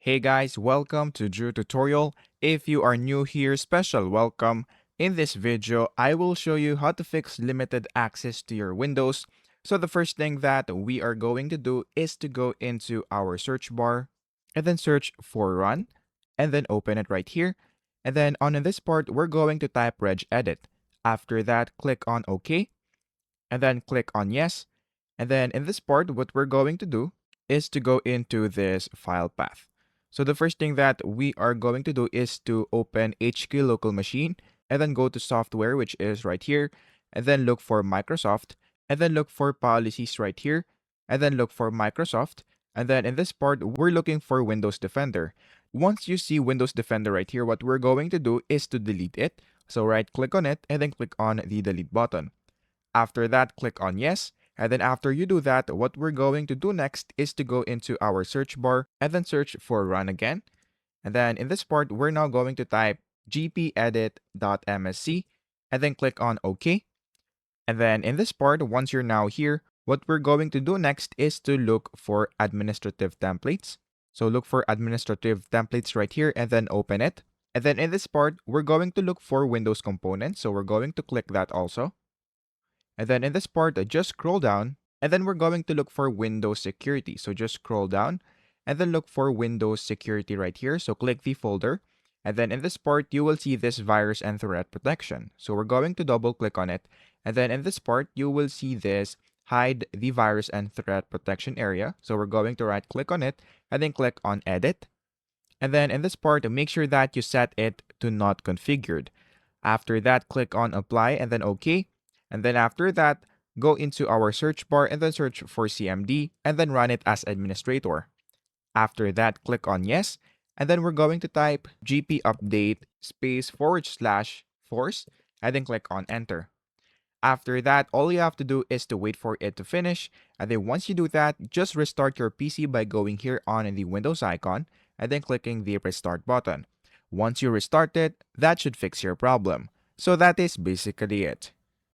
Hey guys, welcome to Drew Tutorial. If you are new here, special welcome. In this video, I will show you how to fix limited access to your Windows. So the first thing that we are going to do is to go into our search bar and then search for run and then open it right here. And then on this part, we're going to type regedit. After that, click on OK and then click on yes. And then in this part, what we're going to do is to go into this file path. So the first thing that we are going to do is to open HQ local machine and then go to software, which is right here, and then look for Microsoft and then look for policies right here and then look for Microsoft. And then in this part, we're looking for Windows Defender. Once you see Windows Defender right here, what we're going to do is to delete it. So right click on it and then click on the delete button. After that, click on yes. And then after you do that, what we're going to do next is to go into our search bar and then search for run again. And then in this part, we're now going to type gpedit.msc and then click on OK. And then in this part, once you're now here, what we're going to do next is to look for administrative templates. So look for administrative templates right here and then open it. And then in this part, we're going to look for Windows components. So we're going to click that also. And then in this part, just scroll down and then we're going to look for Windows Security. So just scroll down and then look for Windows Security right here. So click the folder. And then in this part, you will see this virus and threat protection. So we're going to double click on it. And then in this part, you will see this hide the virus and threat protection area. So we're going to right click on it and then click on edit. And then in this part, make sure that you set it to not configured. After that, click on apply and then OK. And then after that, go into our search bar and then search for CMD and then run it as administrator. After that, click on yes. And then we're going to type gp update /force and then click on enter. After that, all you have to do is to wait for it to finish. And then once you do that, just restart your PC by going here on the Windows icon and then clicking the restart button. Once you restart it, that should fix your problem. So that is basically it.